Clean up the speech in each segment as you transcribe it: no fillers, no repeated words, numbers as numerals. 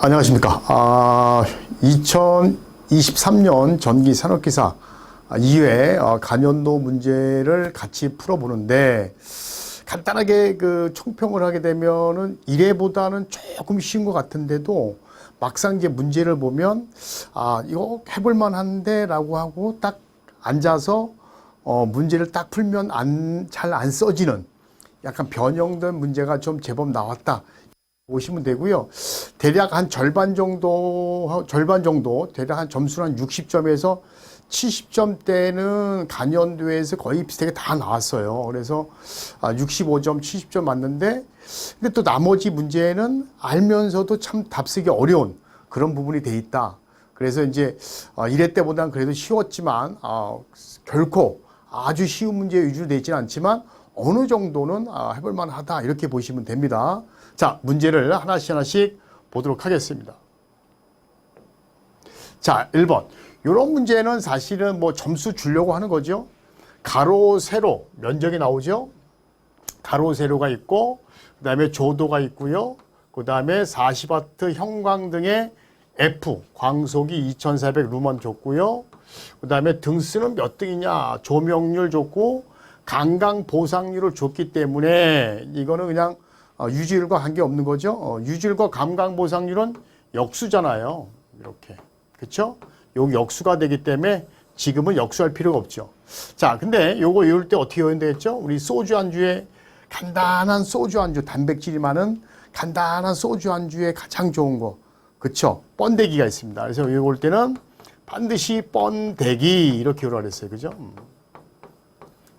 안녕하십니까. 2023년 전기 산업기사 2회 간연도 문제를 같이 풀어보는데, 간단하게 그 총평을 하게 되면은 1회보다는 조금 쉬운 것 같은데도 막상 이제 문제를 보면 이거 해볼만 한데 라고 하고 딱 앉아서 문제를 딱 풀면 잘 안 써지는 약간 변형된 문제가 좀 제법 나왔다 보시면 되고요. 대략 한 절반 정도, 대략 한 점수는 한 60점에서 70점대는 간연도에서 거의 비슷하게 다 나왔어요. 그래서 65점, 70점 맞는데, 근데 또 나머지 문제는 알면서도 참 답쓰기 어려운 그런 부분이 돼 있다. 그래서 이제 1회 때보다는 그래도 쉬웠지만, 결코 아주 쉬운 문제 위주로 되어 있지는 않지만, 어느 정도는 해볼만 하다. 이렇게 보시면 됩니다. 자, 문제를 하나씩 보도록 하겠습니다. 자, 1번. 이런 문제는 사실은 뭐 점수 주려고 하는 거죠. 가로, 세로, 면적이 나오죠. 가로, 세로가 있고, 그 다음에 조도가 있고요. 그 다음에 40W 형광 등의 F, 광속이 2400 루먼 줬고요. 그 다음에 등수는 몇 등이냐, 조명률 줬고, 강강 보상률을 줬기 때문에 이거는 그냥 유질과 관계없는 거죠. 유질과 감강 보상률은 역수잖아요. 이렇게. 그렇죠? 여기 역수가 되기 때문에 지금은 역수할 필요가 없죠. 자, 근데 요거 외울 때 어떻게 외우면 되겠죠? 우리 소주 안주에 간단한 소주 안주, 단백질이 많은 간단한 소주 안주에 가장 좋은 거. 그렇죠? 번데기가 있습니다. 그래서 외울 때는 반드시 번데기 이렇게 외우라 그랬어요. 그죠?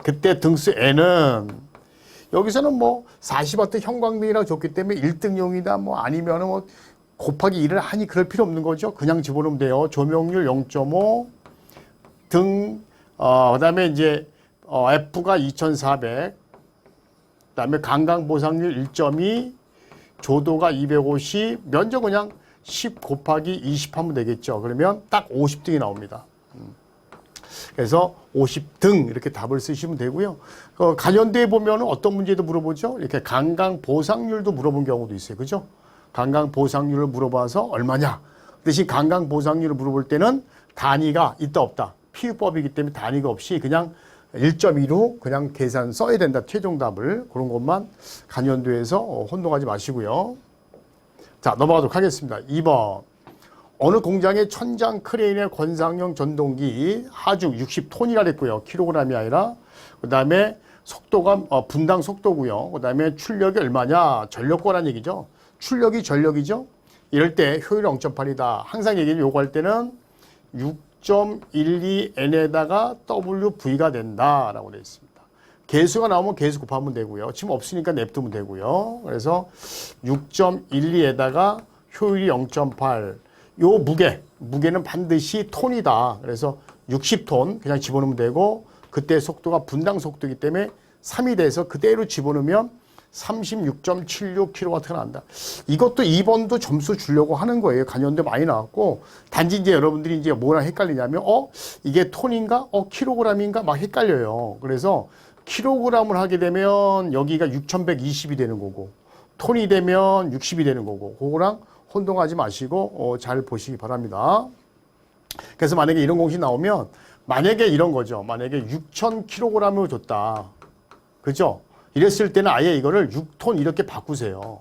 그때 등수 N은 여기서는 뭐 40W 형광등이라고 줬기 때문에 1등용이다 뭐 아니면은 뭐 곱하기 1을 하니 그럴 필요 없는 거죠. 그냥 집어넣으면 돼요. 조명률 0.5 등, 그 다음에 이제 F가 2400, 그 다음에 강강보상률 1.2, 조도가 250, 면적 그냥 10 곱하기 20 하면 되겠죠. 그러면 딱 50등이 나옵니다. 그래서 50등 이렇게 답을 쓰시면 되고요. 간연대에 보면 어떤 문제도 물어보죠. 이렇게 강강 보상률도 물어본 경우도 있어요. 그죠? 강강 보상률을 물어봐서 얼마냐. 대신 강강 보상률을 물어볼 때는 단위가 있다 없다. 피유법이기 때문에 단위가 없이 그냥 1.2로 그냥 계산 써야 된다. 최종 답을. 그런 것만 간연도에서 혼동하지 마시고요. 자, 넘어가도록 하겠습니다. 2번. 어느 공장의 천장 크레인의 권상형 전동기 하중 60톤이라 그랬고요. 킬로그램이 아니라. 그 다음에 속도가 분당 속도고요. 그 다음에 출력이 얼마냐. 전력거란 얘기죠. 출력이 전력이죠. 이럴 때 효율 0.8이다. 항상 요구할 때는 6.12N에다가 WV가 된다라고 되어 있습니다. 개수가 나오면 개수 곱하면 되고요. 지금 없으니까 냅두면 되고요. 그래서 6.12에다가 효율이 0.8. 요 무게는 반드시 톤이다. 그래서 60톤 그냥 집어넣으면 되고, 그때 속도가 분당 속도이기 때문에 3이 돼서 그대로 집어넣으면 36.76kW가 난다. 이것도 2번도 점수 주려고 하는 거예요. 간연도 많이 나왔고, 단지 이제 여러분들이 이제 뭐랑 헷갈리냐면, 이게 톤인가? 킬로그램인가? 막 헷갈려요. 그래서 킬로그램을 하게 되면 여기가 6120이 되는 거고, 톤이 되면 60이 되는 거고, 그거랑 혼동하지 마시고 잘 보시기 바랍니다. 그래서 만약에 이런 공식 나오면, 만약에 이런 거죠. 만약에 6000kg을 줬다. 그죠? 이랬을 때는 아예 이거를 6톤 이렇게 바꾸세요.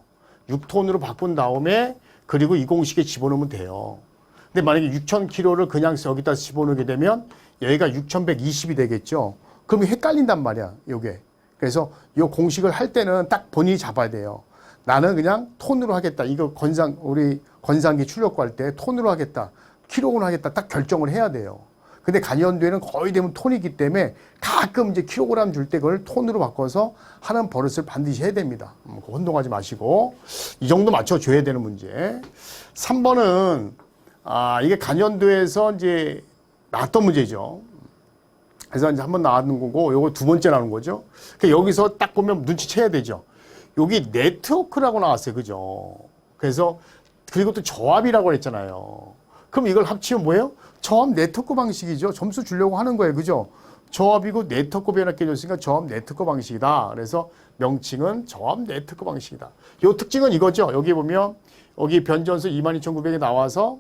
6톤으로 바꾼 다음에 그리고 이 공식에 집어넣으면 돼요. 근데 만약에 6000kg를 그냥 여기다 집어넣게 되면 여기가 6120이 되겠죠. 그럼 헷갈린단 말이야, 요게. 그래서 이 공식을 할 때는 딱 본인이 잡아야 돼요. 나는 그냥 톤으로 하겠다. 이거 우리 권상기 출력과 할 때 톤으로 하겠다. 킬로그램 하겠다. 딱 결정을 해야 돼요. 근데 간연도에는 거의 대부분 톤이기 때문에 가끔 이제 킬로그램 줄 때 그걸 톤으로 바꿔서 하는 버릇을 반드시 해야 됩니다. 혼동하지 마시고. 이 정도 맞춰줘야 되는 문제. 3번은, 이게 간연도에서 이제 나왔던 문제죠. 그래서 이제 한번 나왔는 거고, 요거 두 번째 나오는 거죠. 그러니까 여기서 딱 보면 눈치채야 되죠. 여기 네트워크라고 나왔어요. 그죠? 그래서, 그리고 또 저압이라고 했잖아요. 그럼 이걸 합치면 뭐예요? 저압 네트워크 방식이죠. 점수 주려고 하는 거예요. 그죠? 저압이고 네트워크 변압기 줬으니까 저압 네트워크 방식이다. 그래서 명칭은 저압 네트워크 방식이다. 요 특징은 이거죠. 여기 보면 여기 변전수 22,900이 나와서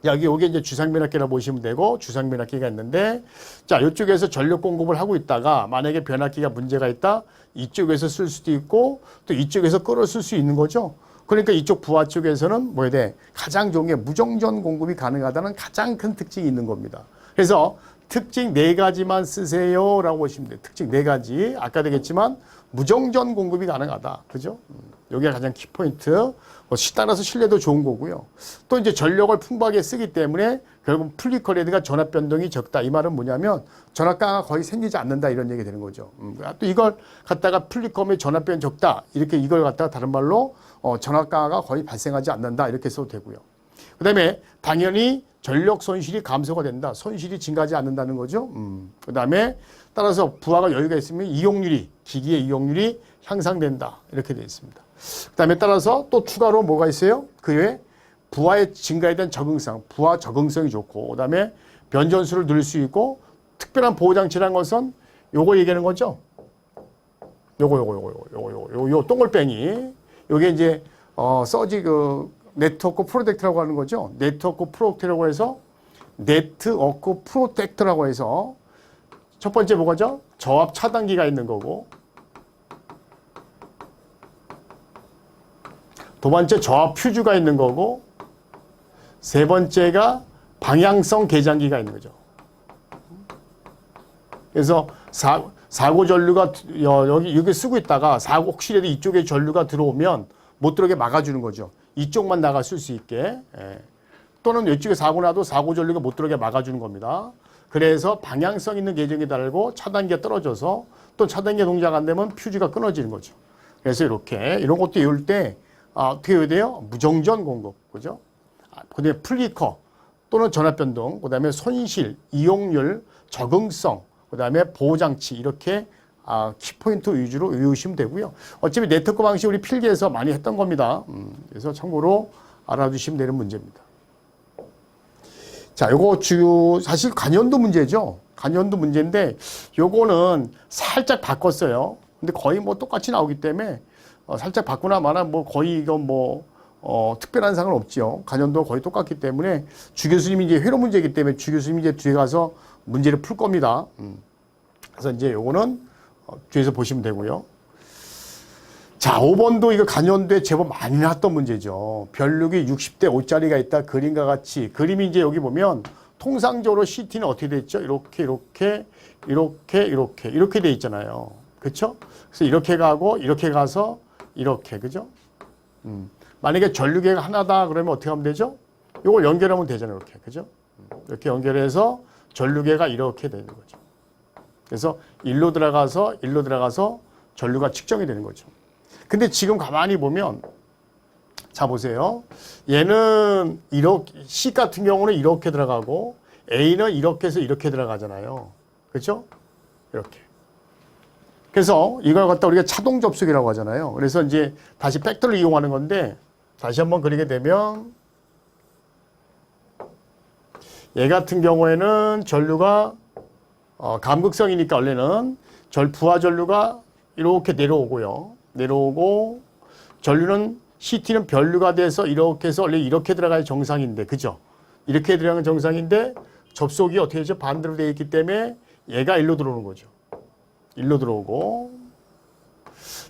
여기 요게 이제 주상변압기라고 보시면 되고 주상변압기가 있는데 자, 이쪽에서 전력 공급을 하고 있다가 만약에 변압기가 문제가 있다. 이쪽에서 쓸 수도 있고 또 이쪽에서 끌어쓸 수 있는 거죠. 그러니까 이쪽 부하 쪽에서는 뭐에 대해 가장 좋은 게 무정전 공급이 가능하다는 가장 큰 특징이 있는 겁니다. 그래서 특징 4가지만 쓰세요라고 보시면 돼요. 특징 4가지. 아까 되겠지만 무정전 공급이 가능하다. 그죠? 여기가 가장 키포인트. 따라서 신뢰도 좋은 거고요. 또 이제 전력을 풍부하게 쓰기 때문에 결국 플리커레드가 전압 변동이 적다. 이 말은 뭐냐면 전압가가 거의 생기지 않는다. 이런 얘기 되는 거죠. 또 이걸 갖다가 플리컴의 전압 변동이 적다. 이렇게 이걸 갖다가 다른 말로 전압가가 거의 발생하지 않는다. 이렇게 써도 되고요. 그 다음에 당연히 전력 손실이 감소가 된다. 손실이 증가하지 않는다는 거죠. 그 다음에 따라서 부하가 여유가 있으면 이용률이, 기기의 이용률이 향상된다. 이렇게 되어 있습니다. 그 다음에 따라서 또 추가로 뭐가 있어요? 그 외에 부하의 증가에 대한 적응성, 부하 적응성이 좋고, 그 다음에 변전수를 늘릴 수 있고, 특별한 보호장치라는 것은 요거 얘기하는 거죠. 요거 동글뱅이. 요게 이제, 서지 네트워크 프로텍트라고 하는 거죠. 네트워크 프로텍트라고 해서 네트워크 프로텍트라고 해서 첫 번째 뭐가죠? 저압 차단기가 있는 거고 두 번째 저압 퓨즈가 있는 거고 세 번째가 방향성 계장기가 있는 거죠. 그래서 사고 전류가 여기 쓰고 있다가 혹시라도 이쪽에 전류가 들어오면 못 들어오게 막아주는 거죠. 이쪽만 나가 쓸 수 있게. 또는 이쪽에 사고 나도 사고 전류가 못 들어오게 막아주는 겁니다. 그래서 방향성 있는 계정이 달고 차단기가 떨어져서 또 차단기 동작 안 되면 퓨즈가 끊어지는 거죠. 그래서 이렇게 이런 것도 외울 때 어떻게 해야 돼요? 무정전 공급, 그죠? 그다음에 플리커 또는 전압 변동, 그다음에 손실, 이용률, 적응성, 그다음에 보호장치 이렇게 키포인트 위주로 외우시면 되고요. 어차피 네트워크 방식 우리 필기에서 많이 했던 겁니다. 그래서 참고로 알아두시면 되는 문제입니다. 자, 요거 사실 간연도 문제죠. 간연도 문제인데 요거는 살짝 바꿨어요. 근데 거의 뭐 똑같이 나오기 때문에 살짝 바꾸나 마나 뭐 거의 이건 특별한 상은 없죠. 간연도 거의 똑같기 때문에 주 교수님이 이제 회로 문제이기 때문에 주 교수님이 이제 뒤에 가서 문제를 풀 겁니다. 그래서 이제 요거는 뒤에서 보시면 되고요. 자, 5번도 이거 간연도에 제법 많이 나왔던 문제죠. 변력이 60대 5짜리가 있다. 그림과 같이. 그림이 이제 여기 보면 통상적으로 CT는 어떻게 돼 있죠? 이렇게 돼 있잖아요. 그렇죠? 그래서 이렇게 가고 이렇게 가서 이렇게, 그죠? 만약에 전류계가 하나다 그러면 어떻게 하면 되죠? 이걸 연결하면 되잖아요. 이렇게, 그죠? 이렇게 연결해서 전류계가 이렇게 되는 거죠. 그래서 일로 들어가서 전류가 측정이 되는 거죠. 근데 지금 가만히 보면 자 보세요. 얘는 이렇게 C 같은 경우는 이렇게 들어가고 A는 이렇게 해서 이렇게 들어가잖아요. 그렇죠? 이렇게. 그래서 이걸 갖다 우리가 차동 접속이라고 하잖아요. 그래서 이제 다시 팩터를 이용하는 건데 다시 한번 그리게 되면 얘 같은 경우에는 전류가 감극성이니까 원래는 부하 전류가 이렇게 내려오고 전류는 CT는 변류가 돼서 이렇게 해서 원래 이렇게 들어가야 정상인데, 그죠? 이렇게 들어가는 정상인데 접속이 어떻게 되죠? 반대로 되어 있기 때문에 얘가 일로 들어오는 거죠. 일로 들어오고.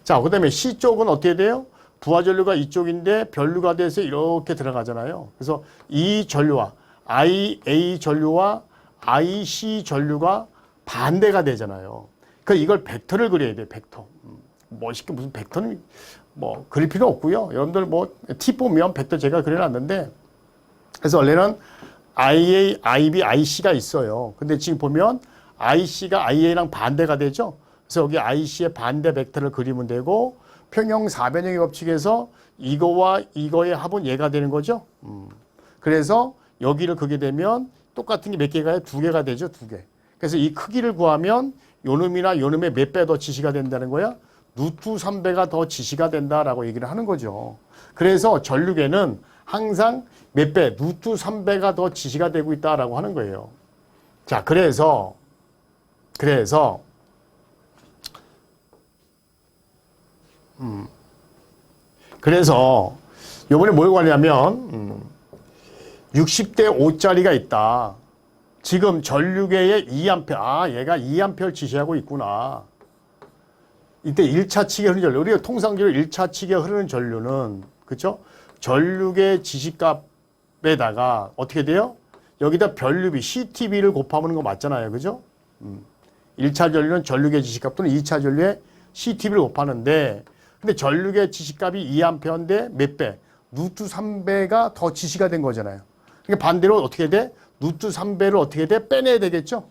자, 그 다음에 C 쪽은 어떻게 돼요? 부하 전류가 이쪽인데 변류가 돼서 이렇게 들어가잖아요. 그래서 이 전류와 IA 전류와 IC 전류가 반대가 되잖아요. 그러니까 이걸 벡터를 그려야 돼요. 벡터. 멋있게 무슨 벡터는 그릴 필요 없고요. 여러분들 티 보면 벡터 제가 그려놨는데 그래서 원래는 IA, IB, IC가 있어요. 근데 지금 보면 IC가 IA랑 반대가 되죠. 그래서 여기 IC의 반대 벡터를 그리면 되고 평형 4변형의 법칙에서 이거와 이거의 합은 얘가 되는 거죠. 그래서 여기를 그게 되면 똑같은 게 몇 개가요? 2개가 되죠. 2개. 그래서 이 크기를 구하면 요놈이나 요놈의 몇 배 더 지시가 된다는 거야? 루트 3배가 더 지시가 된다라고 얘기를 하는 거죠. 그래서 전류계는 항상 몇 배, 루트 3배가 더 지시가 되고 있다라고 하는 거예요. 자, 그래서 그래서 요번에 뭘 구하냐면 60대 5짜리가 있다. 지금 전류계에 2A, 얘가 2A를 지시하고 있구나. 이때 1차 측에 흐르는 전류, 우리가 통상적으로 1차 측에 흐르는 전류는, 그쵸? 전류계 지시값에다가 어떻게 돼요? 여기다 변류비, CTB를 곱하면 거 맞잖아요. 그죠? 1차 전류는 전류계 지시값 또는 2차 전류에 CTB를 곱하는데, 근데 전류계 지시값이 2A인데 몇 배? 루트 3배가 더 지시가 된 거잖아요. 그러니까 반대로 어떻게 돼? 루트 3배를 어떻게 돼? 빼내야 되겠죠?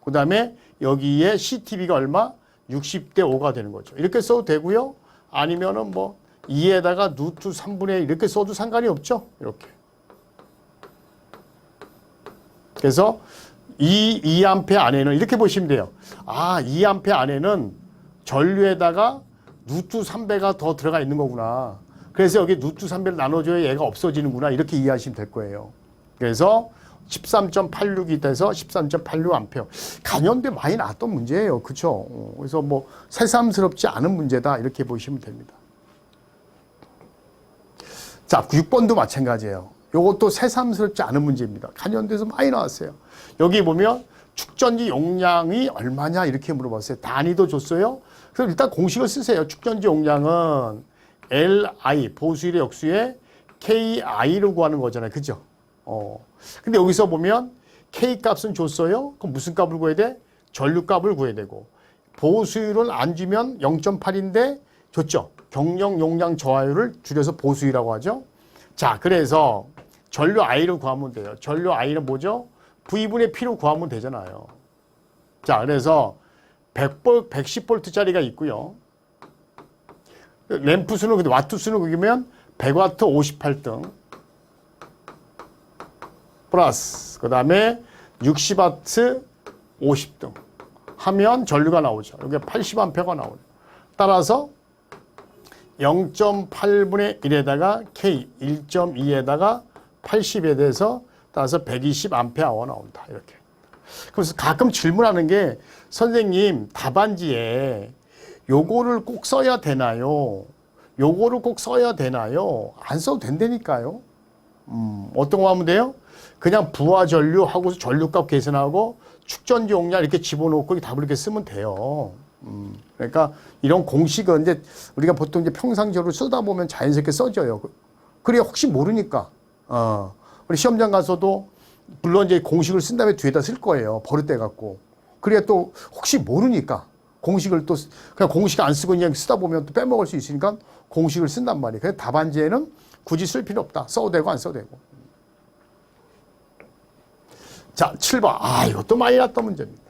그 다음에 여기에 CTB가 얼마? 60대 5가 되는 거죠. 이렇게 써도 되고요. 아니면은 뭐 2에다가 루트 3분의 1 이렇게 써도 상관이 없죠. 이렇게. 그래서 이 2A 안에는 이렇게 보시면 돼요. 아, 2A 안에는 전류에다가 루트 3배가 더 들어가 있는 거구나. 그래서 여기 루트 3배를 나눠줘야 얘가 없어지는구나. 이렇게 이해하시면 될 거예요. 그래서 13.86이 돼서 13.86A. 간연대 많이 나왔던 문제예요. 그쵸? 그래서 뭐 새삼스럽지 않은 문제다. 이렇게 보시면 됩니다. 자, 6번도 마찬가지예요. 요것도 새삼스럽지 않은 문제입니다. 간연대에서 많이 나왔어요. 여기 보면 축전지 용량이 얼마냐 이렇게 물어봤어요. 단위도 줬어요. 그래서 일단 공식을 쓰세요. 축전지 용량은 LI, 보수율의 역수에 KI로 구하는 거잖아요. 그죠? 근데 여기서 보면 K 값은 줬어요. 그럼 무슨 값을 구해야 돼? 전류 값을 구해야 되고. 보수율은 안 주면 0.8인데 줬죠. 경영 용량 저하율을 줄여서 보수율이라고 하죠. 자, 그래서 전류 I를 구하면 돼요. 전류 I는 뭐죠? V분의 P로 구하면 되잖아요. 자, 그래서 110V짜리가 있고요. 램프 수는, 근데 와트 수는 그기면 100W 58등. 플러스, 그 다음에 60W 50등. 하면 전류가 나오죠. 여기 80A가 나오죠. 따라서 0.8분의 1에다가 K, 1.2에다가 80에 대해서 따라서 120A 나온다. 이렇게. 그래서 가끔 질문하는 게 선생님 답안지에 요거를 꼭 써야 되나요? 요거를 꼭 써야 되나요? 안 써도 된다니까요. 어떤 거 하면 돼요? 그냥 부하 전류 하고서 전류값 계산하고 축전지 용량 이렇게 집어넣고 답을 이렇게 쓰면 돼요. 그러니까 이런 공식은 이제 우리가 보통 이제 평상적으로 쓰다 보면 자연스럽게 써져요. 그래 혹시 모르니까. 우리 시험장 가서도 물론 이제 공식을 쓴 다음에 뒤에다 쓸 거예요. 버릇돼 갖고. 그래야 또 혹시 모르니까 공식을 또 그냥 공식 안 쓰고 그냥 쓰다 보면 또 빼먹을 수 있으니까 공식을 쓴단 말이에요. 그래서 답안지에는 굳이 쓸 필요 없다. 써도 되고 안 써도 되고. 자, 7번. 아, 이것도 많이 났던 문제입니다.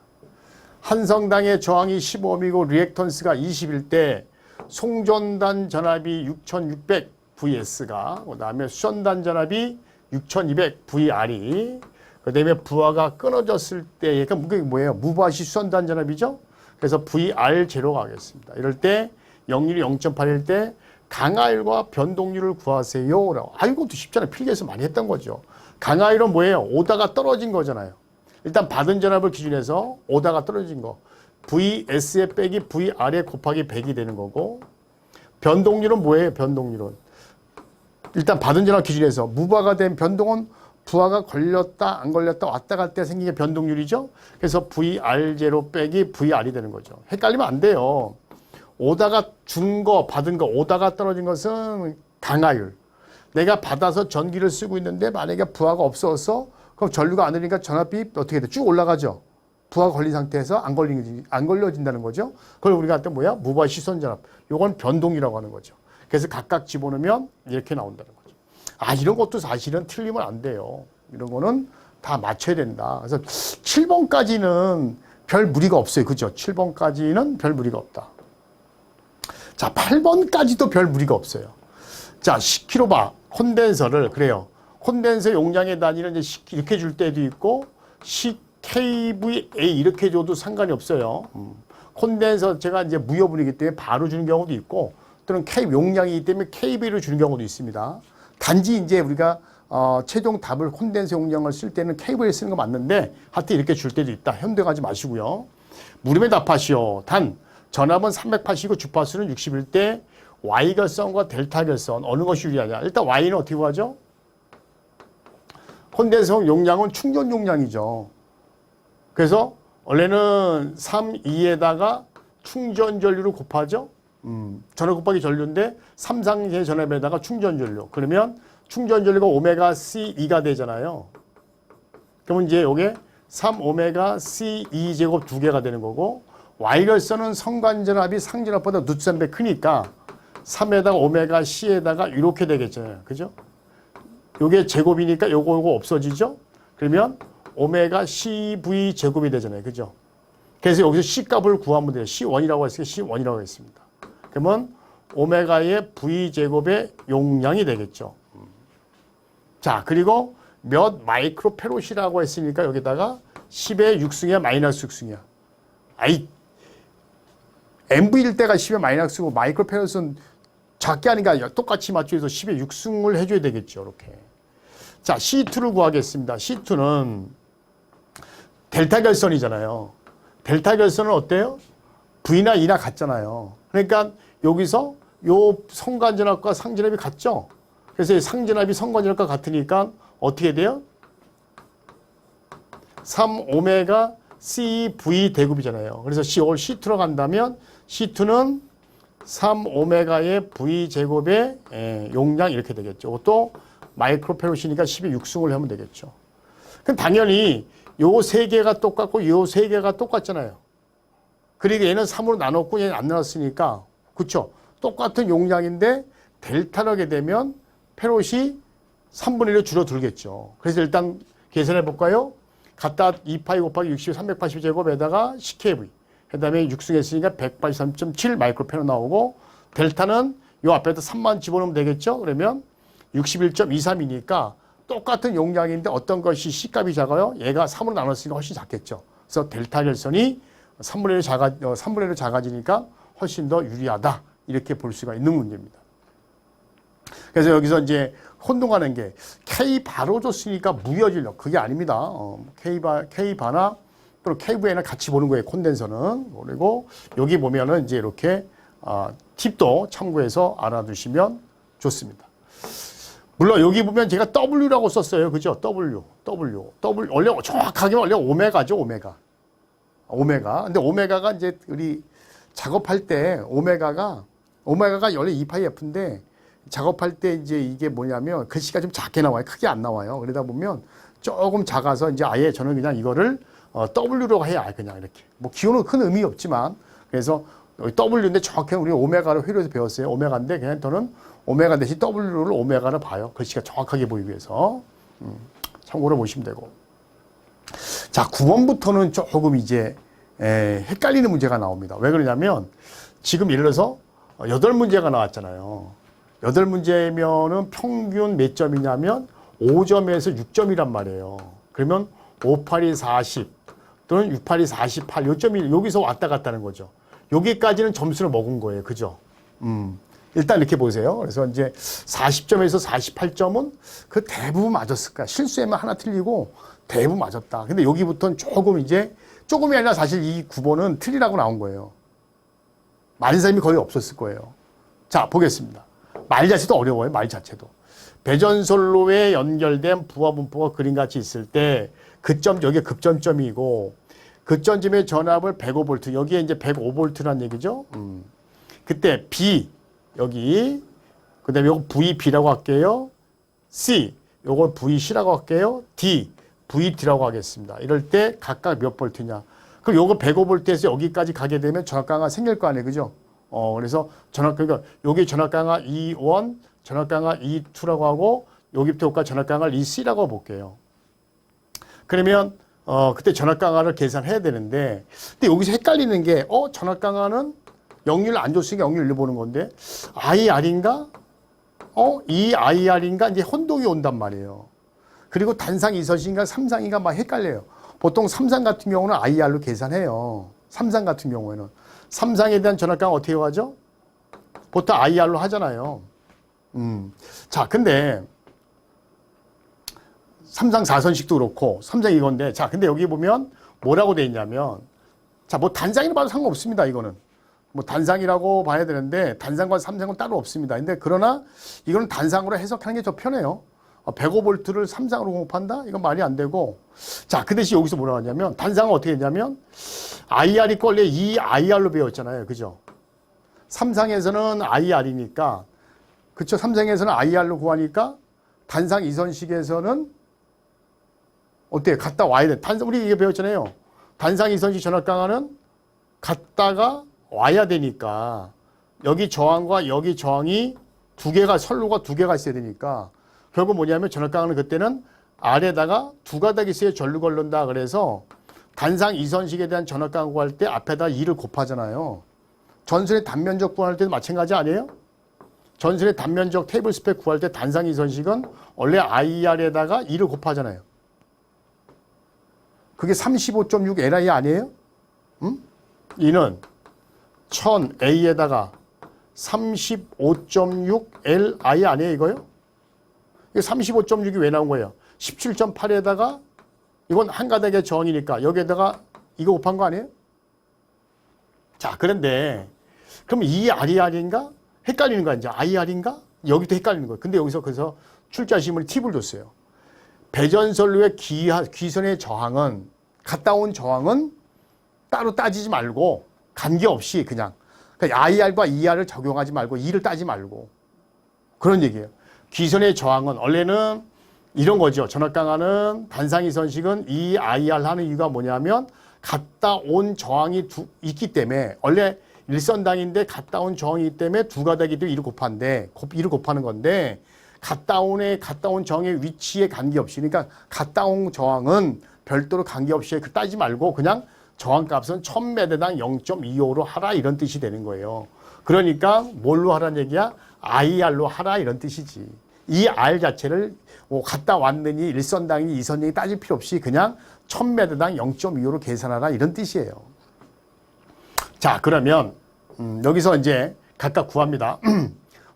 한성당의 저항이 15ohm이고 리액턴스가 20일 때 송전단 전압이 6600 VS가, 그 다음에 수전단 전압이 6200 VR이, 그 다음에 부하가 끊어졌을 때, 그러니까 그게 뭐예요? 무부하시 수전단 전압이죠? 그래서 VR0가 하겠습니다. 이럴 때 역률이 0.8일 때 강하율과 변동률을 구하세요. 라고. 아, 이것도 쉽잖아요. 필기에서 많이 했던 거죠. 강하율은 뭐예요? 오다가 떨어진 거잖아요. 일단 받은 전압을 기준해서 오다가 떨어진 거. VS에 빼기 VR에 곱하기 100이 되는 거고, 변동률은 뭐예요? 변동률은. 일단 받은 전압 기준해서 무부하가 된 변동은 부하가 걸렸다 안 걸렸다 왔다 갈 때 생긴 게 변동률이죠. 그래서 VR0 빼기 VR이 되는 거죠. 헷갈리면 안 돼요. 오다가 준 거 받은 거 오다가 떨어진 것은 강하율. 내가 받아서 전기를 쓰고 있는데 만약에 부하가 없어서 그럼 전류가 안 흐르니까 전압이 어떻게 돼? 쭉 올라가죠. 부하가 걸린 상태에서 안 걸려진다는 거죠. 그걸 우리가 할 때 뭐야? 무부하 시선 전압. 요건 변동이라고 하는 거죠. 그래서 각각 집어넣으면 이렇게 나온다는 거죠. 아, 이런 것도 사실은 틀리면 안 돼요. 이런 거는 다 맞춰야 된다. 그래서 7번까지는 별 무리가 없어요. 그죠? 7번까지는 별 무리가 없다. 자, 8번까지도 별 무리가 없어요. 자, 10kW 콘덴서를, 그래요. 콘덴서 용량의 단위는 이제 이렇게 줄 때도 있고, kVA 이렇게 줘도 상관이 없어요. 콘덴서 제가 이제 무효분이기 때문에 바로 주는 경우도 있고, 또는 K 용량이기 때문에 KV로 주는 경우도 있습니다. 단지 이제 우리가 최종 답을 콘덴서 용량을 쓸 때는 케이블에 쓰는 거 맞는데 하여튼 이렇게 줄 때도 있다. 현대가지 마시고요. 물음에 답하시오. 단 전압은 380이고 주파수는 61 때 Y 결선과 델타 결선 어느 것이 유리하냐. 일단 Y는 어떻게 구하죠? 콘덴서 용량은 충전 용량이죠. 그래서 원래는 3, 2에다가 충전 전류를 곱하죠. 전압 곱하기 전류인데 3상의 전압에다가 충전 전류. 그러면 충전 전류가 오메가 C2가 되잖아요. 그러면 이제 요게 3오메가 C2 제곱 2개가 되는 거고 Y결선은 성관전압이 상전압보다 누트선 배 크니까 3에다가 오메가 C에다가 이렇게 되겠잖아요. 그죠? 요게 제곱이니까 요거 없어지죠? 그러면 오메가 CV 제곱이 되잖아요. 그죠? 그래서 여기서 C 값을 구하면 돼요. C1이라고 했으니까 C1이라고 했습니다. 그러면 오메가의 V 제곱의 용량이 되겠죠. 자, 그리고 몇 마이크로페롯이라고 했으니까 여기다가 10의 6승이야, 마이너스 6승이야. 아이, MV일 때가 10의 마이너스고 마이크로페롯은 작게 하니까 똑같이 맞춰서 10의 6승을 해줘야 되겠죠. 이렇게. 자, C2를 구하겠습니다. C2는 델타 결선이잖아요. 델타 결선은 어때요? V나 E나 같잖아요. 그러니까 여기서 요 성관전압과 상전압이 같죠? 그래서 상전압이 성관전압과 같으니까 어떻게 돼요? 3오메가 CV 대곱이잖아요. 그래서 C2로 간다면 C2는 3오메가의 V 제곱의 용량 이렇게 되겠죠. 또 마이크로페롯이니까 10의 6승을 하면 되겠죠. 그럼 당연히 요 세 개가 똑같고 요 세 개가 똑같잖아요. 그리고 얘는 3으로 나눴고 얘는 안 나눴으니까 그렇죠. 똑같은 용량인데 델타를 하게 되면 페롯이 3분의 1로 줄어들겠죠. 그래서 일단 계산해 볼까요? 갖다 2파이 곱하기 60, 380제곱에다가 10kV. 그 다음에 6승했으니까 183.7 마이크로페롯 나오고 델타는 요 앞에다 3만 집어넣으면 되겠죠. 그러면 61.23이니까 똑같은 용량인데 어떤 것이 C값이 작아요? 얘가 3으로 나눴으니까 훨씬 작겠죠. 그래서 델타 결선이 3분의 1로 작아지니까 훨씬 더 유리하다. 이렇게 볼 수가 있는 문제입니다. 그래서 여기서 이제 혼동하는 게 K바로 줬으니까 무여진력. 그게 아닙니다. K바나 또는 KV나 같이 보는 거예요. 콘덴서는. 그리고 여기 보면은 이제 이렇게 팁도 참고해서 알아두시면 좋습니다. 물론 여기 보면 제가 W라고 썼어요. 그죠? W. 원래 정확하게 원래 오메가죠. 오메가. 근데 오메가가 이제 우리 작업할 때 오메가가 원래 2파이 F인데 작업할 때 이제 이게 뭐냐면 글씨가 좀 작게 나와요. 크게 안 나와요. 그러다 보면 조금 작아서 이제 아예 저는 그냥 이거를 W로 해야 그냥 이렇게. 뭐 기호는 큰 의미 없지만 그래서 W인데 정확히 우리 오메가를 회로에서 배웠어요. 오메가인데 그냥 저는 오메가 대신 W를 오메가를 봐요. 글씨가 정확하게 보이기 위해서. 참고로 보시면 되고. 자, 9번부터는 조금 이제 헷갈리는 문제가 나옵니다. 왜 그러냐면 지금 예를 들어서 8문제가 나왔잖아요. 8문제면은 평균 몇 점이냐면 5점에서 6점이란 말이에요. 그러면 5, 8이 40 또는 6, 8이 48 요점이 여기서 왔다 갔다는 거죠. 여기까지는 점수를 먹은 거예요. 그죠? 일단 이렇게 보세요. 그래서 이제 40점에서 48점은 그 대부분 맞았을 거야. 실수에만 하나 틀리고 대부분 맞았다. 근데 여기부터는 조금이 아니라 사실 이 9번은 틀리라고 나온 거예요. 맞은 사람이 거의 없었을 거예요. 자, 보겠습니다. 말 자체도 어려워요. 말 자체도. 배전솔로에 연결된 부하 분포가 그림같이 있을 때 여기에 급전점이고 급전점의 전압을 105V 여기에 이제 105V란 얘기죠. 그때 B 여기 그다음에 요거 VB라고 할게요. C 요걸 VC라고 할게요. D VD라고 하겠습니다. 이럴 때 각각 몇 볼트냐. 그럼 요거 105V에서 여기까지 가게 되면 전압강화 생길 거 아니에요. 그죠? 그래서 그러니까 여기 전압강화 E1, 전압강화 E2라고 하고 여기부터 여기까지 전압강화를 EC라고 볼게요. 그러면 그때 전압강화를 계산해야 되는데 근데 여기서 헷갈리는 게 전압강화는 영률 안 줬으니까 영률 보는 건데 IR인가? 이 IR인가? 이제 혼동이 온단 말이에요. 그리고 단상 2서신가 3상인가 막 헷갈려요. 보통 3상 같은 경우는 IR로 계산해요. 3상 같은 경우에는. 3상에 대한 전압강화 어떻게 하죠? 보통 IR로 하잖아요. 자, 근데 삼상 4선식도 그렇고 삼상 이건데 자 근데 여기 보면 뭐라고 돼 있냐면 자 뭐 단상이라 봐도 상관없습니다. 이거는 뭐 단상이라고 봐야 되는데 단상과 삼상은 따로 없습니다. 근데 그러나 이거는 단상으로 해석하는 게 더 편해요. 105V를 삼상으로 공급한다? 이건 말이 안 되고 자 그 대신 여기서 뭐라고 하냐면 단상은 어떻게 했냐면 IR이 원래 이 IR로 배웠잖아요. 그죠? 삼상에서는 IR이니까 그쵸? 삼상에서는 IR로 구하니까 단상 이선식에서는 어때요? 갔다 와야 돼. 단상 우리 이게 배웠잖아요. 단상 이선식 전압 강화는 갔다가 와야 되니까 여기 저항과 여기 저항이 두 개가 선로가 두 개가 있어야 되니까 결국 뭐냐면 전압 강화는 그때는 아래다가 두 가닥이 있어야 전류 걸른다. 그래서 단상 이선식에 대한 전압 강화 구할 때 앞에다 2를 곱하잖아요. 전선의 단면적 구할 때도 마찬가지 아니에요? 전선의 단면적 테이블 스펙 구할 때 단상 이선식은 원래 IR에다가 2를 곱하잖아요. 그게 35.6 LI 아니에요? 응? 이는 1000A에다가 35.6 LI 아니에요 이거요? 이게 35.6이 왜 나온 거예요? 17.8에다가 이건 한 가닥의 저항이니까 여기에다가 이거 곱한 거 아니에요? 자 그런데 그럼 이 RER인가? 헷갈리는 거야 이제 IR인가? 여기도 헷갈리는 거예요. 근데 여기서 그래서 출제하시면 팁을 줬어요. 배전선로의 귀선의 저항은 갔다 온 저항은 따로 따지지 말고 관계없이 그냥 그러니까 IR과 ER을 적용하지 말고 E를 따지 말고 그런 얘기예요. 귀선의 저항은 원래는 이런 거죠. 전압 강화는 단상 이선식은 이 IR 하는 이유가 뭐냐면 갔다 온 저항이 있기 때문에 원래 일선당인데 갔다 온 저항이 있기 때문에 두 가닥이 또 2를 곱한데 2를 곱하는 건데 갔다 온 저항의 위치에 관계없이 그러니까 갔다 온 저항은 별도로 관계없이 따지지 말고 그냥 저항값은 1000m당 0.25로 하라 이런 뜻이 되는 거예요. 그러니까 뭘로 하라는 얘기야? IR로 하라 이런 뜻이지. 이 R 자체를 뭐 갔다 왔느니 일선당이니 이선당이 따질 필요 없이 그냥 1000m당 0.25로 계산하라 이런 뜻이에요. 자 그러면 여기서 이제 각각 구합니다.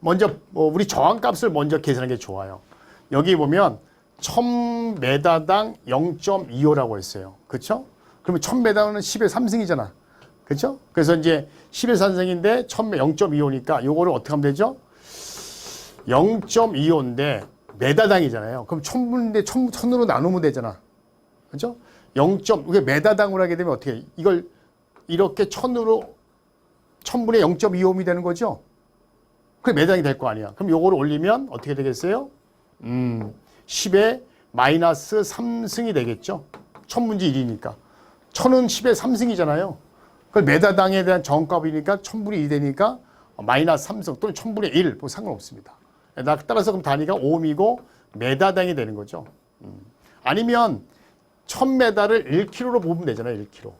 먼저 우리 저항값을 먼저 계산하는 게 좋아요. 여기 보면 1000m당 0.25라고 했어요. 그렇죠? 그러면 1000m는 10의 3승이잖아. 그렇죠? 그래서 이제 10의 3승인데 0.25니까 요거를 어떻게 하면 되죠? 0.25인데 메다당이잖아요. 그럼 1000분인데 1000으로 나누면 되잖아. 그렇죠? 이게 메다당으로 하게 되면 어떻게 해? 이걸 이렇게 1000으로 1000분의 0.25옴이 되는 거죠? 그게 메다당이 될 거 아니야. 그럼 요거를 올리면 어떻게 되겠어요? 10의 마이너스 3승이 되겠죠? 1000분지 1이니까. 1000은 10의 3승이잖아요. 그걸 메다당에 대한 정값이니까 1000분의 2 되니까 마이너스 3승 또는 1000분의 1 뭐 상관없습니다. 따라서 그럼 단위가 옴이고 메다당이 되는 거죠. 아니면 1000m를 1kg로 보면 되잖아요. 1kg.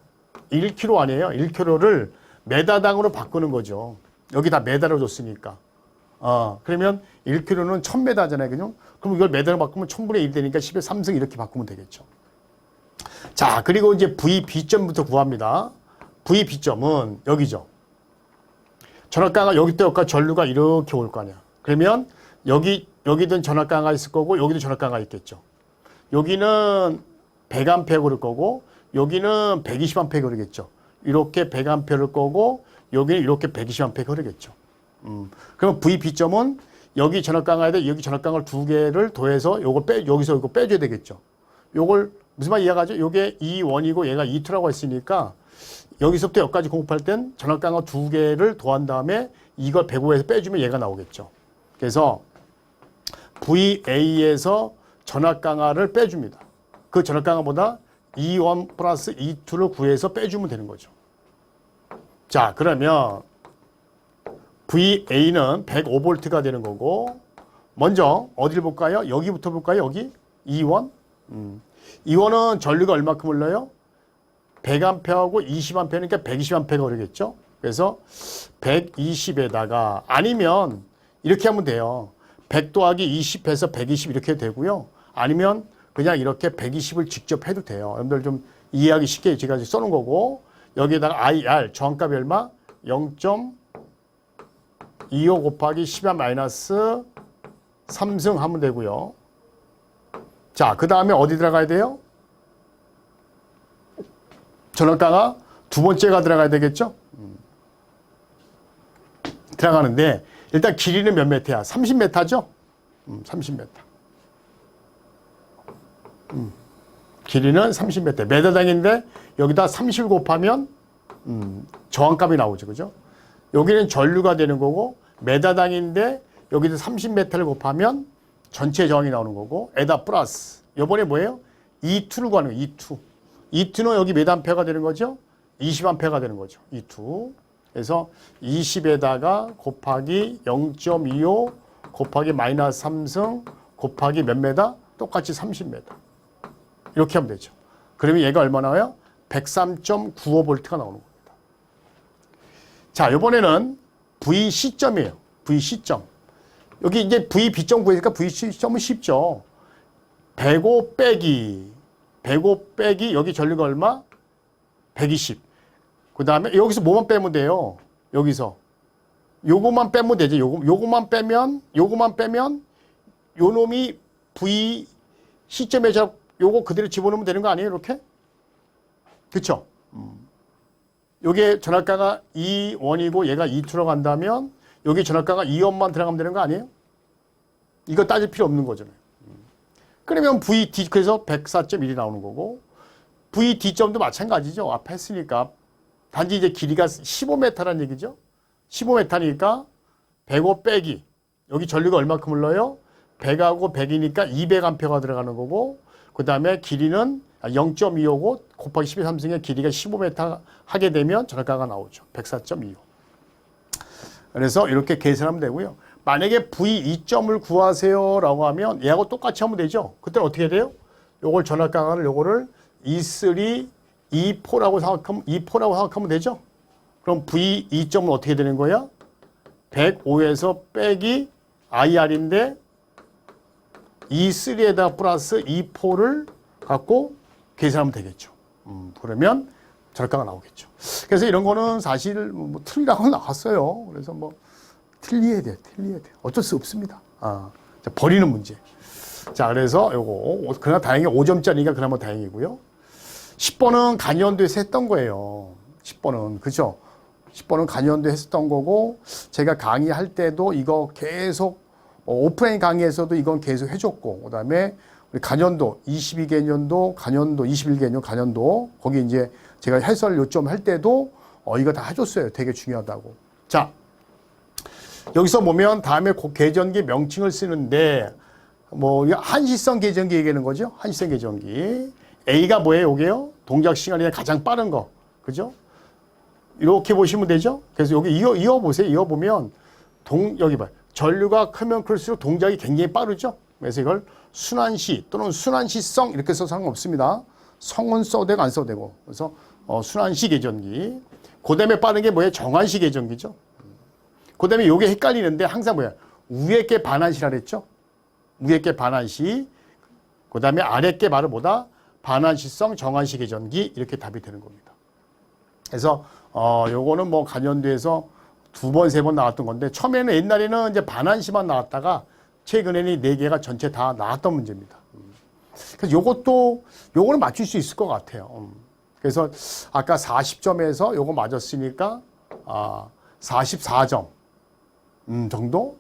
1kg 아니에요. 1kg를 메다당으로 바꾸는 거죠. 여기 다 메다로 줬으니까. 그러면 1kg는 1000m잖아요. 그죠? 그럼 이걸 메다로 바꾸면 1000분의 1 되니까 10의 3승 이렇게 바꾸면 되겠죠. 자, 그리고 이제 VB점부터 구합니다. VB점은 여기죠. 전압강화 여기 때까지 전류가 이렇게 올 거 아니야. 그러면 여기든 전압강화가 있을 거고 여기도 전압강화가 있겠죠. 여기는 100A 그럴 거고 여기는 120A 그러겠죠. 이렇게 100A를 거고 여기는 이렇게 120A 흐르겠죠. 그러면 VB점은 여기 전압강화에다 여기 전압강화를 두 개를 더해서 여기서 이거 빼줘야 되겠죠. 요걸 무슨 말 이해가죠? 요게 E1이고 얘가 E2라고 했으니까 여기서부터 여기까지 공급할 땐 전압강화 두 개를 더한 다음에 이걸 105에서 빼주면 얘가 나오겠죠. 그래서 VA에서 전압강화를 빼줍니다. 그 전압강화보다 E1 플러스 E2를 구해서 빼주면 되는 거죠. 자, 그러면 VA는 105V가 되는 거고 먼저 어디를 볼까요? 여기부터 볼까요? 여기? E1? E1은 전류가 얼마큼 흘러요? 100A하고 20A니까 120A가 흐르겠죠? 그래서 120에다가 아니면 이렇게 하면 돼요. 100 더하기 20 해서 120 이렇게 되고요. 아니면 그냥 이렇게 120을 직접 해도 돼요. 여러분들 좀 이해하기 쉽게 제가 써놓은 거고 여기에다가 IR 저항값이 얼마? 0.25 곱하기 10의 마이너스 3승 하면 되고요. 자, 그 다음에 어디 들어가야 돼요? 전원가가 두 번째가 들어가야 되겠죠? 들어가는데 일단 길이는 몇 메타야? 30m죠? 30m. 길이는 30m. 메다당인데 여기다 30을 곱하면 저항값이 나오죠. 그죠? 여기는 전류가 되는 거고 메다당인데 여기도 30m를 곱하면 전체 저항이 나오는 거고 에다 플러스 이번에 뭐예요? E2를 구하는 거예요. E2. E2는 여기 몇 암페어가 되는 거죠? 20암페어가 되는 거죠. E2. 그래서 20에다가 곱하기 0.25 곱하기 마이너스 3승 곱하기 몇 메다? 똑같이 30m. 이렇게 하면 되죠. 그러면 얘가 얼마 나와요? 103.95V가 나오는 겁니다. 자, 이번에는 VC점이에요. VC점. 여기 이제 VB점 구해니까 VC점은 쉽죠. 105 빼기 여기 전류가 얼마? 120. 그 다음에 여기서 뭐만 빼면 돼요? 여기서. 요거만 빼면 되죠. 요거만 빼면 요 놈이 V 시점에서 요거 그대로 집어넣으면 되는 거 아니에요? 이렇게? 그쵸? 요게 전압가가 E1이고 얘가 E2로 간다면 여기 전압가가 E1만 들어가면 되는 거 아니에요? 이거 따질 필요 없는 거잖아요. 그러면 VD 그래서 104.1이 나오는 거고 VD점도 마찬가지죠. 앞에 했으니까. 단지 이제 길이가 15m라는 얘기죠. 15m니까 105 빼기 여기 전류가 얼마큼 흘러요? 100하고 100이니까 200A가 들어가는 거고 그 다음에 길이는 0.25고 곱하기 12삼승의 길이가 15m 하게 되면 전압가가 나오죠. 104.25. 그래서 이렇게 계산하면 되고요. 만약에 V2점을 구하세요라고 하면 얘하고 똑같이 하면 되죠. 그때는 어떻게 돼요? 요걸 전압가를 요거를 E3, E4라고 생각하면 되죠. 그럼 V2점은 어떻게 되는 거야? 105에서 빼기 IR인데 E3에다 플러스 E4를 갖고 계산하면 되겠죠. 그러면 전압가가 나오겠죠. 그래서 이런 거는 사실 뭐 틀리라고 나왔어요. 그래서 뭐 틀려야 돼. 어쩔 수 없습니다. 자, 버리는 문제. 자, 그래서 요거 그러나 다행히 5점짜리가 그나마 다행이고요. 10번은 간이연도에서 했던 거예요. 10번은 그죠? 10번은 간이연도 했었던 거고 제가 강의할 때도 이거 계속 오프라인 강의에서도 이건 계속 해줬고 그다음에 우리 간연도 22개년도 간연도 21개년 간연도 거기 이제 제가 해설 요점 할 때도 이거 다 해줬어요. 되게 중요하다고. 자, 여기서 보면 다음에 계전기 명칭을 쓰는데 뭐 한시성 계전기 얘기하는 거죠. 한시성 계전기. A가 뭐예요? 요게요. 동작 시간이 가장 빠른 거. 그죠? 이렇게 보시면 되죠. 그래서 여기 이어 보세요. 이어 보면 여기 봐요. 전류가 크면 클수록 동작이 굉장히 빠르죠. 그래서 이걸 순환시 또는 순환시성 이렇게 써서 상관없습니다. 성은 써도 되고 안 써도 되고. 그래서 순환시 계전기. 그 다음에 빠른 게 뭐예요? 정환시 계전기죠. 그 다음에 요게 헷갈리는데 항상 뭐야? 위에 게 반환시라 그랬죠? 위에 게 반환시. 그 다음에 아래 게 바로 뭐다? 반환시성 정환시 계전기 이렇게 답이 되는 겁니다. 그래서 요거는 뭐 간연도에서 2번, 3번 나왔던 건데 처음에는 옛날에는 이제 반환시만 나왔다가 최근에는 4개가 전체 다 나왔던 문제입니다. 그래서 요거는 맞출 수 있을 것 같아요. 그래서 아까 40점에서 요거 맞았으니까 44점 정도?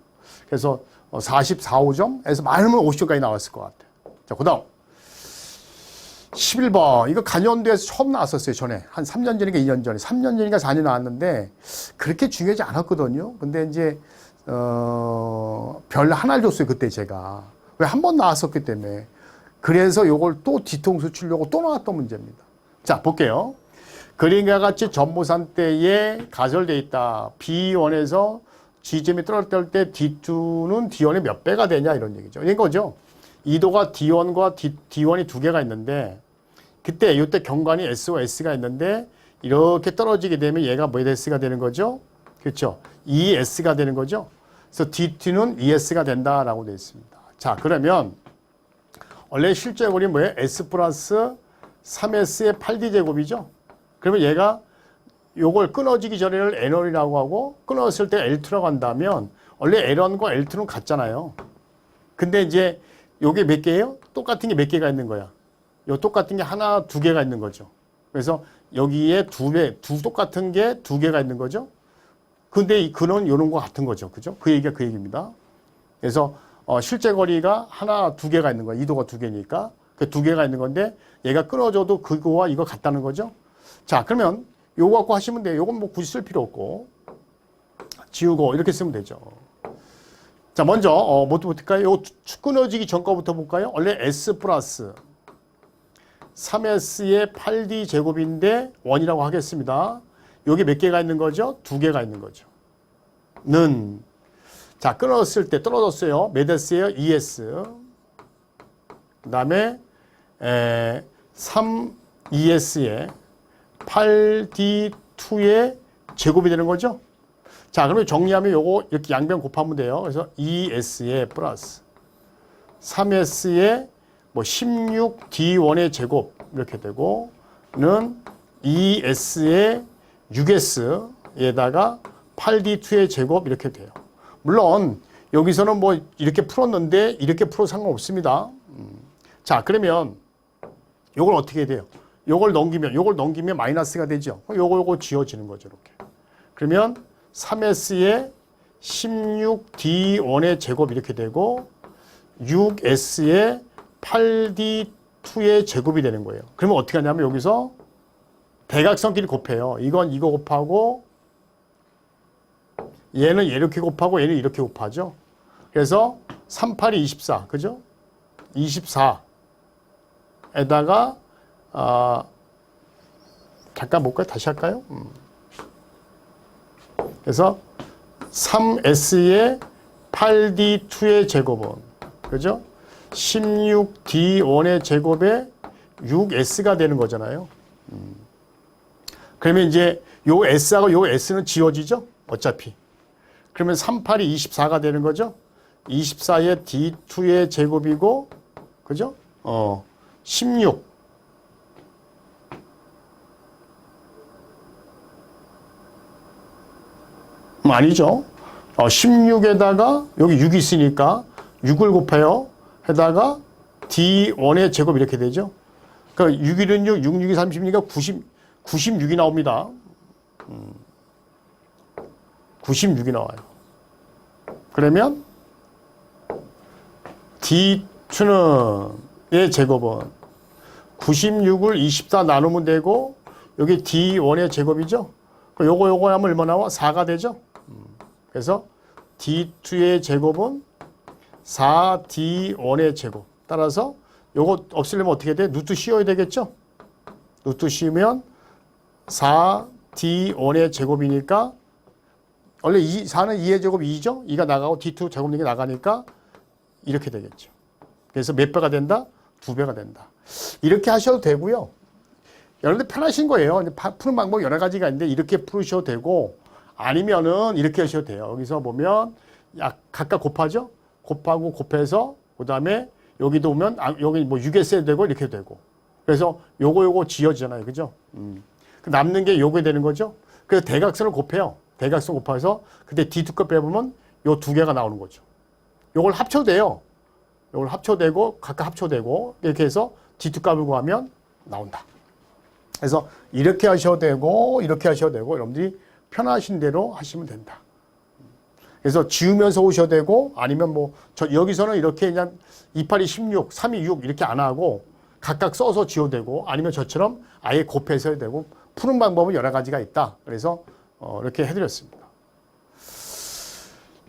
그래서 44, 5점에서 많으면 50점까지 나왔을 것 같아요. 자, 그 다음 11번. 이거 간연도에서 처음 나왔었어요. 전에. 한 3년 전인가 2년 전에. 3년 전인가 4년 나왔는데 그렇게 중요하지 않았거든요. 근데 이제 별 하나를 줬어요. 그때 제가. 왜 한 번 나왔었기 때문에. 그래서 요걸 또 뒤통수 치려고 또 나왔던 문제입니다. 자, 볼게요. 그림과 같이 전모산 때에 가설되어 있다. B1에서 G점이 떨어질 때 D2는 D1의 몇 배가 되냐 이런 얘기죠. 이거죠. 이도가 D1과 D1이 두 개가 있는데 그때 이때 경관이 S와 S가 있는데 이렇게 떨어지게 되면 얘가 몇 S가 되는 거죠? 그렇죠. ES가 되는 거죠. 그래서 D2는 ES가 된다라고 되어 있습니다. 자, 그러면 원래 실제 그림이 뭐예요? S 플러스 3S의 8D 제곱이죠. 그러면 얘가 요걸 끊어지기 전에를 N1이라고 하고 끊었을 때 L2라고 한다면 원래 L1과 L2는 같잖아요. 근데 이제 요게 몇 개예요? 똑같은 게 몇 개가 있는 거야. 요 똑같은 게 하나, 두 개가 있는 거죠. 그래서 여기에 두 똑같은 게 두 개가 있는 거죠. 근데 이 근은 요런 거 같은 거죠. 그죠? 그 얘기가 그 얘기입니다. 그래서 실제 거리가 하나, 두 개가 있는 거야. 이도가 두 개니까. 그 두 개가 있는 건데 얘가 끊어져도 그거와 이거 같다는 거죠. 자, 그러면 요거 갖고 하시면 돼요. 요건 뭐 굳이 쓸 필요 없고 지우고 이렇게 쓰면 되죠. 자, 먼저 뭐부터 볼까요? 요 끊어지기 전 거부터 볼까요? 원래 S 플러스 3S의 8D 제곱인데 1이라고 하겠습니다. 여기 몇 개가 있는 거죠? 두 개가 있는 거죠. 는 자, 끊었을 때 떨어졌어요. 몇 S예요? 2S. 그 다음에 3ES의 8D2의 제곱이 되는 거죠. 자, 그러면 정리하면 요거 이렇게 양변 곱하면 돼요. 그래서 2S의 플러스 3S의 뭐 16D1의 제곱 이렇게 되고 는 2S의 6S에다가 8D2의 제곱 이렇게 돼요. 물론 여기서는 뭐 이렇게 풀었는데 이렇게 풀어도 상관없습니다. 자, 그러면 요걸 어떻게 해야 돼요? 요걸 넘기면 마이너스가 되죠. 요거 지워지는 거죠. 이렇게. 그러면 3S의 16D1의 제곱 이렇게 되고 6S의 8D2의 제곱이 되는 거예요. 그러면 어떻게 하냐면 여기서 대각선끼리 곱해요. 이건 이거 곱하고 얘는 이렇게 곱하고 얘는 이렇게 곱하죠. 그래서 3, 8이 24. 그죠? 24에다가 잠깐 볼까요? 다시 할까요? 그래서 3S의 8D2의 제곱은 그죠? 16D1의 제곱에 6S가 되는 거잖아요. 그러면 이제 요 S하고 요 S는 지워지죠? 어차피. 그러면 3, 8이 24가 되는 거죠? 24의 D2의 제곱이고 그죠? 16 아니죠. 16에다가 여기 6이 있으니까 6을 곱해요. 해다가 D1의 제곱 이렇게 되죠. 그러니까 6일은 6, 6, 6이 30이니까 96이 나옵니다. 96이 나와요. 그러면 D2의 제곱은 96을 24 나누면 되고 여기 D1의 제곱이죠. 요거 하면 얼마 나와? 4가 되죠. 그래서 D2의 제곱은 4D1의 제곱. 따라서 요거 없애려면 어떻게 돼? 루트 씌워야 되겠죠? 루트 씌우면 4D1의 제곱이니까 원래 4는 2의 제곱 2죠? 2가 나가고 D2 제곱력이 나가니까 이렇게 되겠죠. 그래서 몇 배가 된다? 2배가 된다. 이렇게 하셔도 되고요. 여러분들 편하신 거예요. 푸는 방법 여러 가지가 있는데 이렇게 풀으셔도 되고 아니면은 이렇게 하셔도 돼요. 여기서 보면 각각 곱하죠? 곱하고 곱해서 그 다음에 여기도 오면 여기 뭐 6S 되고 이렇게 되고 그래서 요거 지어지잖아요. 그죠? 남는 게 요게 되는 거죠? 그래서 대각선을 곱해요. 대각선 곱해서 근데 D2 거 빼보면 요 두 개가 나오는 거죠. 요걸 합쳐도 돼요. 요걸 합쳐도 되고 각각 합쳐도 되고 이렇게 해서 D2 값을 구하면 나온다. 그래서 이렇게 하셔도 되고 이렇게 하셔도 되고 여러분들이 편하신 대로 하시면 된다. 그래서 지우면서 오셔도 되고 아니면 뭐 여기서는 이렇게 그냥 2, 8이 16, 3이 6 이렇게 안 하고 각각 써서 지워도 되고 아니면 저처럼 아예 곱해서 해도 되고 푸는 방법은 여러 가지가 있다. 그래서 이렇게 해드렸습니다.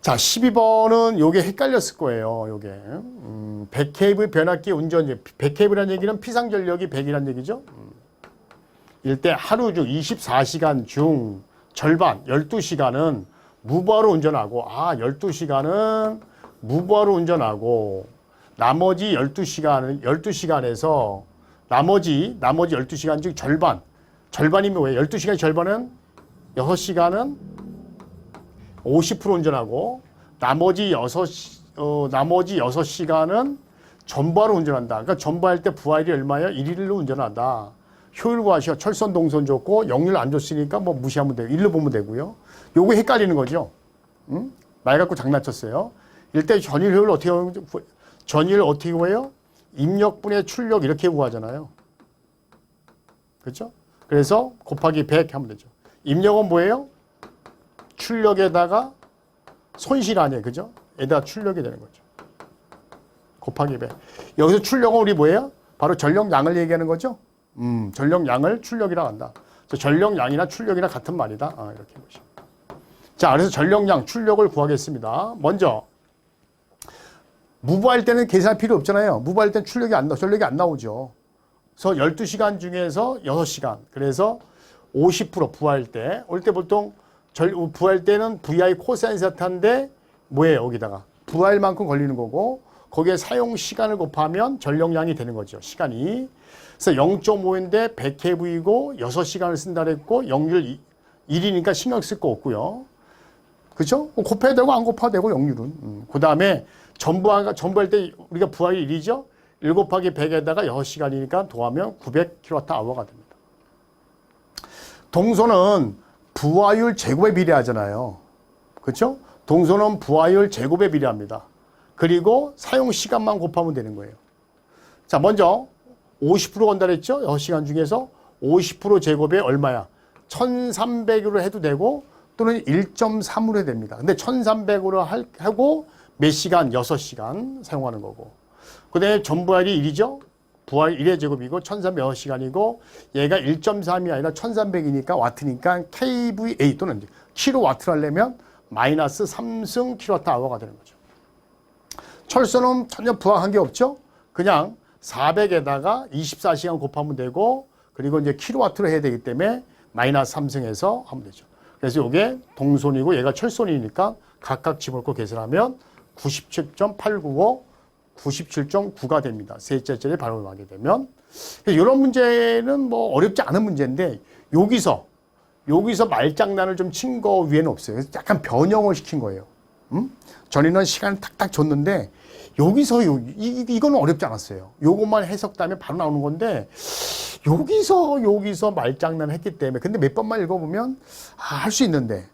자, 12번은 요게 헷갈렸을 거예요. 요게 백케이브 변압기 운전제. 백케이브라는 얘기는 피상전력이 100이라는 얘기죠. 일대 하루 중 24시간 중 절반 12시간은 무보화로 운전하고 12시간은 무보화로 운전하고 나머지 12시간에서 나머지 12시간 중 절반이면 왜 12시간의 절반은 6시간은 50% 운전하고 나머지 6시간은 전부하로 운전한다. 그러니까 전부할 때 부하율이 얼마예요? 1일로 운전한다. 효율 과시가 철선 동선 좋고 역률 안 좋으니까 뭐 무시하면 돼요. 1로 보면 되고요. 요거 헷갈리는 거죠. 말 갖고 장난쳤어요. 일대 전일 효율 어떻게 하면 전위를 어떻게 구해요? 입력분의 출력 이렇게 구하잖아요. 그렇죠? 그래서 곱하기 100 하면 되죠. 입력은 뭐예요? 출력에다가 손실 아니에요. 그죠? 에다가 출력이 되는 거죠. 곱하기 100. 여기서 출력은 우리 뭐예요? 바로 전력량을 얘기하는 거죠. 전력량을 출력이라고 한다. 전력량이나 출력이나 같은 말이다. 이렇게 보시면. 자, 그래서 전력량, 출력을 구하겠습니다. 먼저 무부할 때는 계산할 필요 없잖아요. 무부할 때는 전력이 안 나오죠. 그래서 12시간 중에서 6시간. 그래서 50% 부할 때. 올 때 보통 부할 때는 VI 코사인 세타인데 뭐예요? 여기다가. 부할 만큼 걸리는 거고 거기에 사용 시간을 곱하면 전력량이 되는 거죠. 시간이. 그래서 0.5인데 100kV이고 6시간을 쓴다 그랬고 역률 1이니까 신경 쓸 거 없고요. 그죠? 곱해야 되고 안 곱해도 되고 역률은. 그 다음에 전부할 때 우리가 부하기 1이죠? 1 곱하기 100에다가 6시간이니까 더하면 900kWh가 됩니다. 동소는 부하율 제곱에 비례하잖아요. 그렇죠? 동소는 부하율 제곱에 비례합니다. 그리고 사용 시간만 곱하면 되는 거예요. 자, 먼저 50% 건다 그랬죠? 6시간 중에서 50% 제곱에 얼마야? 1300으로 해도 되고 또는 1.3으로 해도 됩니다. 근데 1300으로 하고 몇 시간? 6시간 사용하는 거고. 그 다음에 전부하율이 1이죠? 부하율 1의 제곱이고 1306시간이고 얘가 1.3이 아니라 1300이니까 와트니까 kVA 또는 킬로와트를 하려면 마이너스 3승 킬로와트아워가 되는 거죠. 철소는 전혀 부하한 게 없죠? 그냥 400에다가 24시간 곱하면 되고 그리고 이제 킬로와트로 해야 되기 때문에 마이너스 3승해서 하면 되죠. 그래서 이게 동손이고 얘가 철손이니까 각각 집어넣고 계산하면 97.895, 97.9가 됩니다. 셋째짜리 발음하게 되면. 이런 문제는 뭐 어렵지 않은 문제인데 여기서 말장난을 좀 친 거 위에는 없어요. 그래서 약간 변형을 시킨 거예요. 전에는 시간을 탁탁 줬는데 여기서 이거는 어렵지 않았어요. 요것만 해석하면 바로 나오는 건데 여기서 말장난을 했기 때문에 근데 몇 번만 읽어보면 할 수 있는데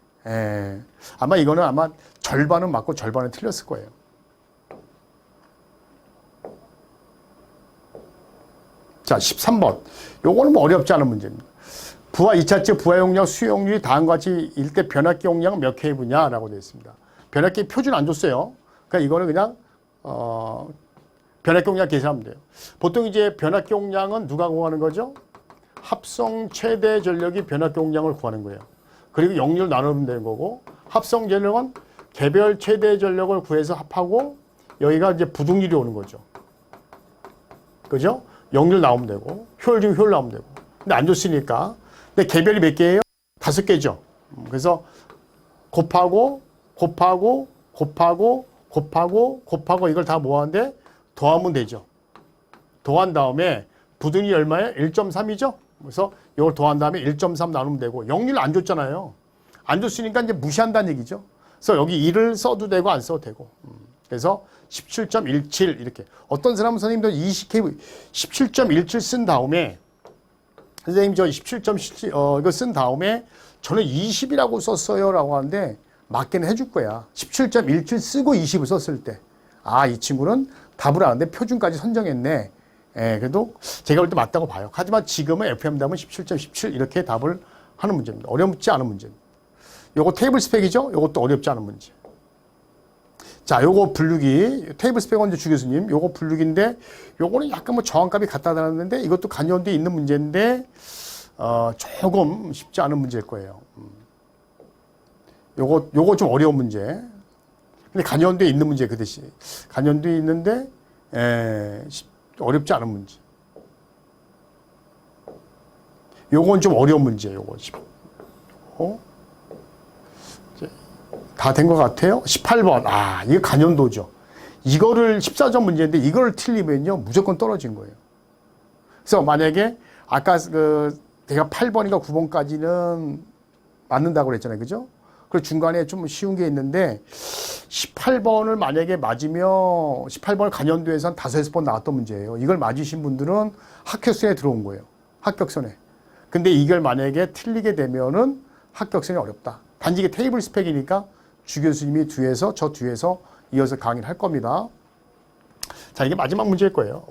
아마 이거는 아마 절반은 맞고 절반은 틀렸을 거예요. 자, 13번. 요거는 뭐 어렵지 않은 문제입니다. 부하 2차째 부하 용량, 수용률이 다음과 같이 일 때 변압기 용량은 몇 kV냐라고 되어 있습니다. 변압기 표준 안 줬어요. 그러니까 이거는 그냥 변압기 용량 계산하면 돼요. 보통 이제 변압기 용량은 누가 구하는 거죠? 합성 최대 전력이 변압기 용량을 구하는 거예요. 그리고 역률 나누면 되는 거고 합성 전력은 개별 최대 전력을 구해서 합하고 여기가 이제 부등률이 오는 거죠. 그죠? 역률 나오면 되고 효율 중에 효율 나오면 되고 근데 안 줬으니까 근데 개별이 몇 개예요? 5개죠. 그래서 곱하고 이걸 다 모았는데 더하면 되죠. 더한 다음에 부등이 얼마예요? 1.3이죠? 그래서 이걸 더한 다음에 1.3 나누면 되고 역률 안 줬잖아요. 안 줬으니까 이제 무시한다는 얘기죠. 그래서 여기 1을 써도 되고 안 써도 되고 그래서 17.17 이렇게 어떤 사람은 선생님도 20kV 17.17 쓴 다음에 선생님 저 17.17 이거 쓴 다음에 저는 20이라고 썼어요 라고 하는데 맞게는 해줄 거야. 17.17 쓰고 20을 썼을 때 이 친구는 답을 아는데 표준까지 선정했네. 그래도 제가 볼 때 맞다고 봐요. 하지만 지금은 FM 답은 17.17 이렇게 답을 하는 문제입니다. 어렵지 않은 문제입니다. 요거 테이블 스펙이죠? 요것도 어렵지 않은 문제. 자, 요거 분류기 테이블 스펙은 이제 주 교수님 요거 분류기인데 요거는 약간 뭐 저항값이 갖다 달았는데 이것도 간연도에 있는 문제인데 조금 쉽지 않은 문제일 거예요. 요거 좀 어려운 문제. 근데 간연도에 있는 문제 그 대신 간연도에 있는데 어렵지 않은 문제. 요건 좀 어려운 문제예요. 요거 다 된 것 같아요. 18번. 이거 간연도죠. 이거를 14점 문제인데 이걸 틀리면요 무조건 떨어진 거예요. 그래서 만약에 아까 제가 8번인가 9번까지는 맞는다고 그랬잖아요. 그죠? 그리고 중간에 좀 쉬운 게 있는데 18번을 만약에 맞으면 18번을 간연도에서 한 5-6번 나왔던 문제예요. 이걸 맞으신 분들은 합격선에 들어온 거예요. 합격선에. 근데 이걸 만약에 틀리게 되면은 합격선이 어렵다. 단지 이게 테이블 스펙이니까 주 교수님이 뒤에서 저 뒤에서 이어서 강의를 할 겁니다. 자, 이게 마지막 문제일 거예요.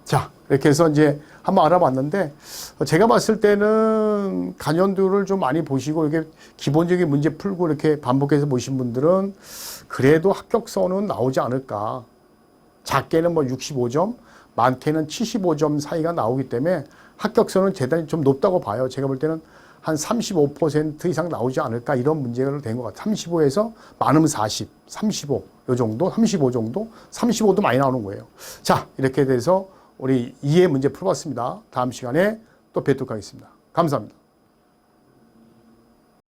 자, 이렇게 해서 이제 한번 알아봤는데, 제가 봤을 때는 간연도를 좀 많이 보시고, 이렇게 기본적인 문제 풀고 이렇게 반복해서 보신 분들은 그래도 합격선은 나오지 않을까. 작게는 뭐 65점, 많게는 75점 사이가 나오기 때문에 합격선은 대단히 좀 높다고 봐요. 제가 볼 때는 한 35% 이상 나오지 않을까 이런 문제가 된 것 같아요. 35에서 많으면 40, 35, 요 정도, 35 정도, 35도 많이 나오는 거예요. 자, 이렇게 돼서 우리 2의 문제 풀어봤습니다. 다음 시간에 또 뵙도록 하겠습니다. 감사합니다.